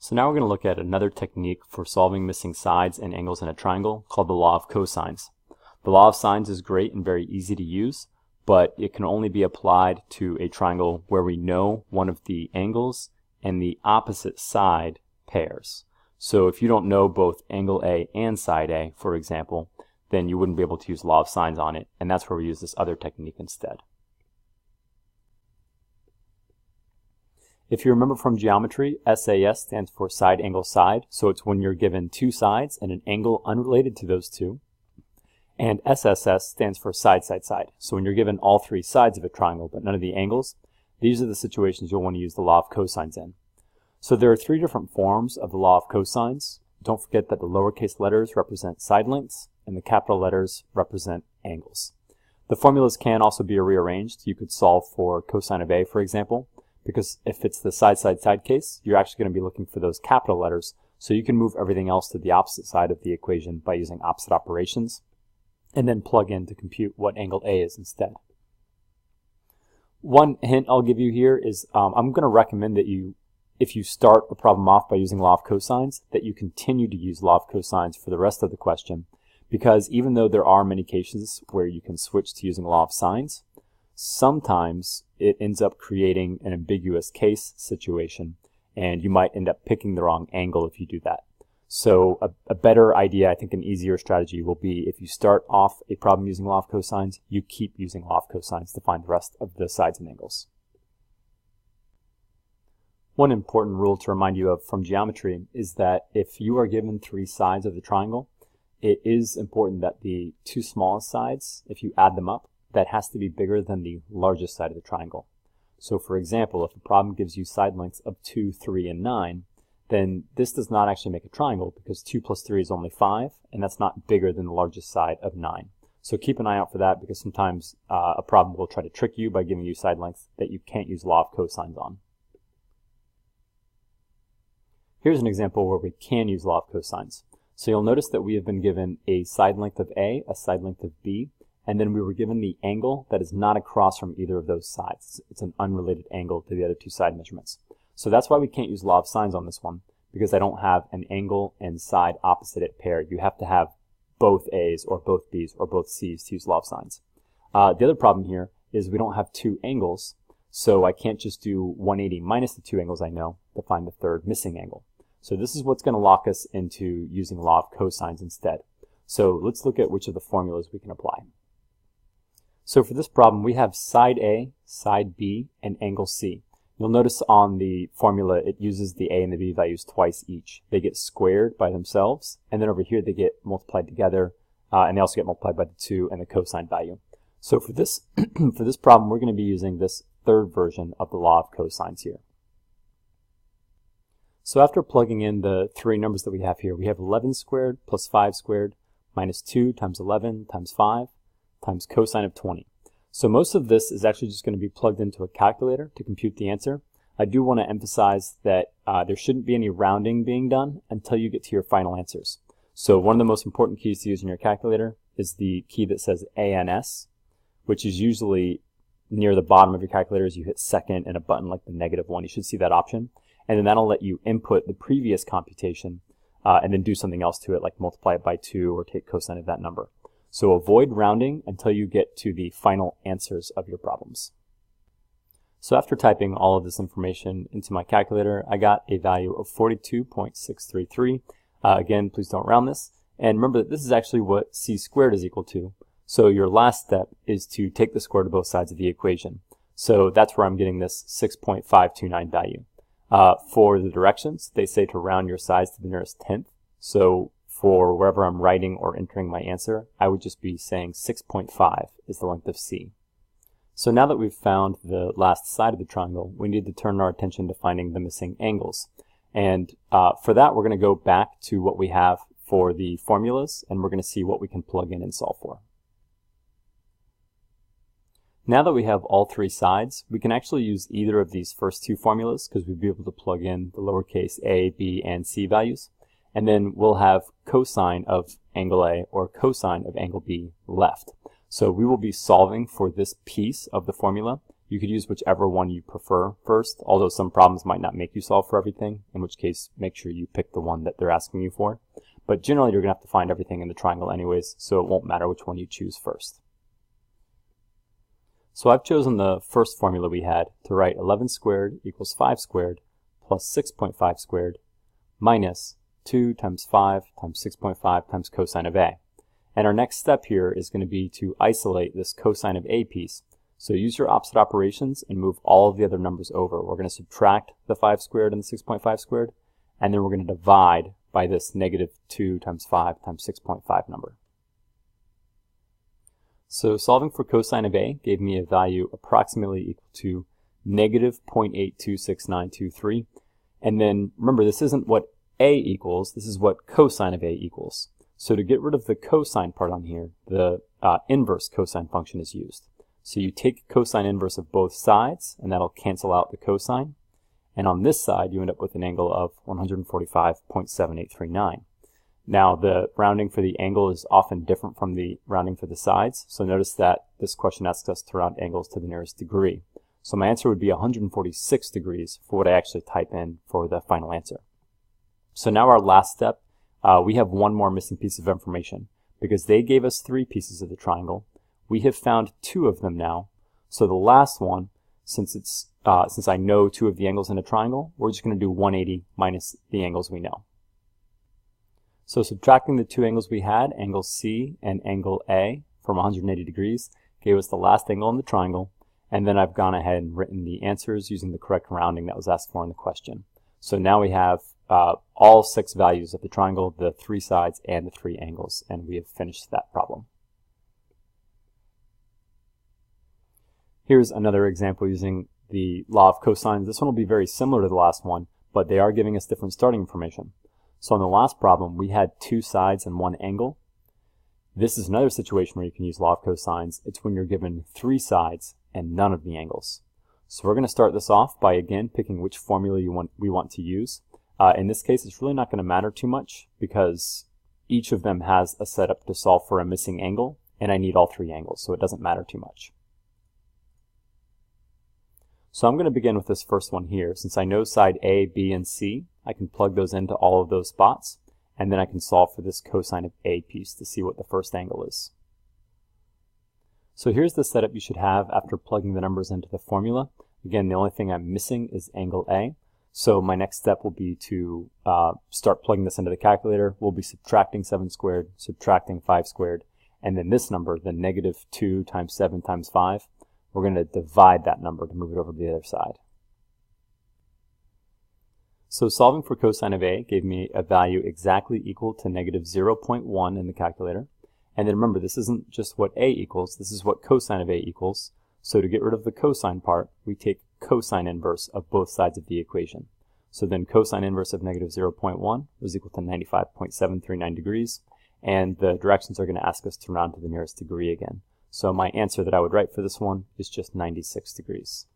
So now we're going to look at another technique for solving missing sides and angles in a triangle called the Law of Cosines. The Law of Sines is great and very easy to use, but it can only be applied to a triangle where we know one of the angles and the opposite side pairs. So if you don't know both angle A and side A, for example, then you wouldn't be able to use Law of Sines on it, and that's where we use this other technique instead. If you remember from geometry, SAS stands for side, angle, side. So it's when you're given two sides and an angle unrelated to those two. And SSS stands for side, side, side. So when you're given all three sides of a triangle but none of the angles, these are the situations you'll want to use the law of cosines in. So there are three different forms of the law of cosines. Don't forget that the lowercase letters represent side lengths and the capital letters represent angles. The formulas can also be rearranged. You could solve for cosine of A, for example, because if it's the side, side, side case, you're actually going to be looking for those capital letters, so you can move everything else to the opposite side of the equation by using opposite operations, and then plug in to compute what angle A is instead. One hint I'll give you here is I'm going to recommend that if you start a problem off by using law of cosines, that you continue to use law of cosines for the rest of the question, because even though there are many cases where you can switch to using law of sines, sometimes it ends up creating an ambiguous case situation, and you might end up picking the wrong angle if you do that. So a better idea, I think an easier strategy will be if you start off a problem using law of cosines, you keep using law of cosines to find the rest of the sides and angles. One important rule to remind you of from geometry is that if you are given three sides of the triangle, it is important that the two smallest sides, if you add them up, that has to be bigger than the largest side of the triangle. So for example, if a problem gives you side lengths of 2, 3, and 9, then this does not actually make a triangle because 2 plus 3 is only 5, and that's not bigger than the largest side of 9. So keep an eye out for that, because sometimes a problem will try to trick you by giving you side lengths that you can't use law of cosines on. Here's an example where we can use law of cosines. So you'll notice that we have been given a side length of A, a side length of B, and then we were given the angle that is not across from either of those sides. It's an unrelated angle to the other two side measurements. So that's why we can't use law of sines on this one, because I don't have an angle and side opposite it pair. You have to have both A's or both B's or both C's to use law of sines. The other problem here is we don't have two angles, so I can't just do 180 minus the two angles I know to find the third missing angle. So this is what's going to lock us into using law of cosines instead. So let's look at which of the formulas we can apply. So for this problem, we have side A, side B, and angle C. You'll notice on the formula it uses the A and the B values twice each. They get squared by themselves, and then over here they get multiplied together, and they also get multiplied by the 2 and the cosine value. So for this, for this problem, we're going to be using this third version of the law of cosines here. So after plugging in the three numbers that we have here, we have 11 squared plus 5 squared minus 2 times 11 times 5 times cosine of 20. So most of this is actually just going to be plugged into a calculator to compute the answer. I do want to emphasize that there shouldn't be any rounding being done until you get to your final answers. So one of the most important keys to use in your calculator is the key that says ANS, which is usually near the bottom of your calculator as you hit second and a button like the -1. You should see that option. And then that'll let you input the previous computation and then do something else to it, like multiply it by 2 or take cosine of that number. So avoid rounding until you get to the final answers of your problems. So after typing all of this information into my calculator, I got a value of 42.633. Again, please don't round this. And remember that this is actually what c squared is equal to. So your last step is to take the square root of both sides of the equation. So that's where I'm getting this 6.529 value. For the directions, they say to round your sides to the nearest tenth. So for wherever I'm writing or entering my answer, I would just be saying 6.5 is the length of C. So now that we've found the last side of the triangle, we need to turn our attention to finding the missing angles. And for that, we're going to go back to what we have for the formulas, and we're going to see what we can plug in and solve for. Now that we have all three sides, we can actually use either of these first two formulas because we'd be able to plug in the lowercase a, b, and c values. And then we'll have cosine of angle A or cosine of angle B left. So we will be solving for this piece of the formula You could use whichever one you prefer first, although some problems might not make you solve for everything, in which case make sure you pick the one that they're asking you for. But generally you're going to have to find everything in the triangle anyways, so it won't matter which one you choose first. So I've chosen the first formula we had to write 11 squared equals 5 squared plus 6.5 squared minus 2 times 5 times 6.5 times cosine of a. And our next step here is going to be to isolate this cosine of a piece. So use your opposite operations and move all of the other numbers over. We're going to subtract the 5 squared and the 6.5 squared, and then we're going to divide by this negative 2 times 5 times 6.5 number. So solving for cosine of a gave me a value approximately equal to negative 0.826923. And then remember, this isn't what a equals, this is what cosine of a equals. So to get rid of the cosine part on here, the inverse cosine function is used. So you take cosine inverse of both sides, and that'll cancel out the cosine. And on this side, you end up with an angle of 145.7839. Now, the rounding for the angle is often different from the rounding for the sides. So notice that this question asks us to round angles to the nearest degree. So my answer would be 146 degrees for what I actually type in for the final answer. So now our last step, we have one more missing piece of information. Because they gave us 3 pieces of the triangle, we have found 2 of them now. So the last one, since I know 2 of the angles in a triangle, we're just going to do 180 minus the angles we know. So subtracting the 2 angles we had, angle C and angle A, from 180 degrees, gave us the last angle in the triangle, and then I've gone ahead and written the answers using the correct rounding that was asked for in the question. So now we have all 6 values of the triangle, the 3 sides, and the 3 angles, and we have finished that problem. Here's another example using the law of cosines. This one will be very similar to the last one, but they are giving us different starting information. So in the last problem, we had 2 sides and 1 angle. This is another situation where you can use law of cosines. It's when you're given 3 sides and none of the angles. So we're going to start this off by, again, picking which formula we want to use. In this case, it's really not going to matter too much because each of them has a setup to solve for a missing angle, and I need all 3 angles, so it doesn't matter too much. So I'm going to begin with this first one here. Since I know side A, B, and C, I can plug those into all of those spots, and then I can solve for this cosine of A piece to see what the first angle is. So here's the setup you should have after plugging the numbers into the formula. Again, the only thing I'm missing is angle A. So my next step will be to start plugging this into the calculator. We'll be subtracting 7 squared, subtracting 5 squared, and then this number, the negative 2 times 7 times 5, we're going to divide that number to move it over to the other side. So solving for cosine of A gave me a value exactly equal to negative 0.1 in the calculator. And then remember, this isn't just what A equals, this is what cosine of A equals. So to get rid of the cosine part, we take cosine inverse of both sides of the equation. So then cosine inverse of negative 0.1 was equal to 95.739 degrees. And the directions are going to ask us to round to the nearest degree again. So my answer that I would write for this one is just 96 degrees.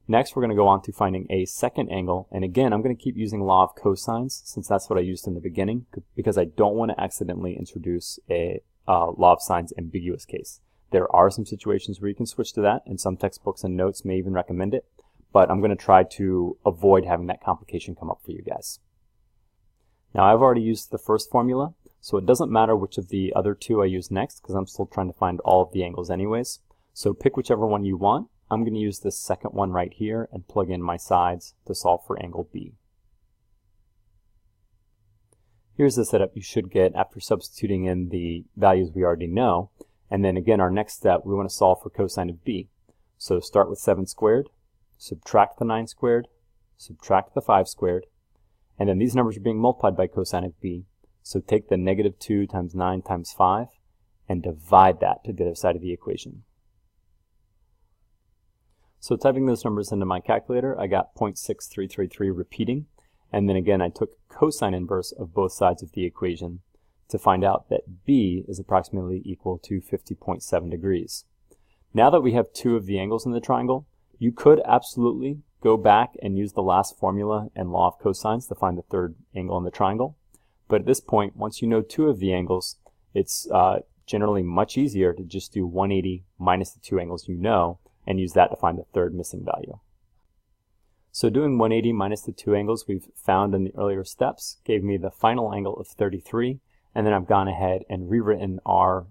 Next, we're going to go on to finding a second angle. And again, I'm going to keep using law of cosines since that's what I used in the beginning, because I don't want to accidentally introduce a law of sines ambiguous case. There are some situations where you can switch to that, and some textbooks and notes may even recommend it, but I'm going to try to avoid having that complication come up for you guys. Now, I've already used the first formula, so it doesn't matter which of the other 2 I use next, because I'm still trying to find all of the angles anyways. So pick whichever one you want. I'm going to use this second one right here and plug in my sides to solve for angle B. Here's the setup you should get after substituting in the values we already know. And then again, our next step, we want to solve for cosine of B. So start with 7 squared, subtract the 9 squared, subtract the 5 squared, and then these numbers are being multiplied by cosine of B. So take the negative 2 times 9 times 5 and divide that to the other side of the equation. So typing those numbers into my calculator, I got 0.6333 repeating, and then again I took cosine inverse of both sides of the equation to find out that B is approximately equal to 50.7 degrees. Now that we have 2 of the angles in the triangle, you could absolutely go back and use the last formula and law of cosines to find the third angle in the triangle. But at this point, once you know 2 of the angles, it's generally much easier to just do 180 minus the two angles you know and use that to find the third missing value. So doing 180 minus the two angles we've found in the earlier steps gave me the final angle of 33, and then I've gone ahead and rewritten our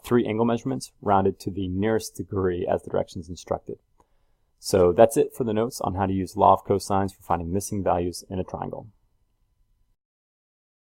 three angle measurements rounded to the nearest degree as the directions instructed. So that's it for the notes on how to use law of cosines for finding missing values in a triangle.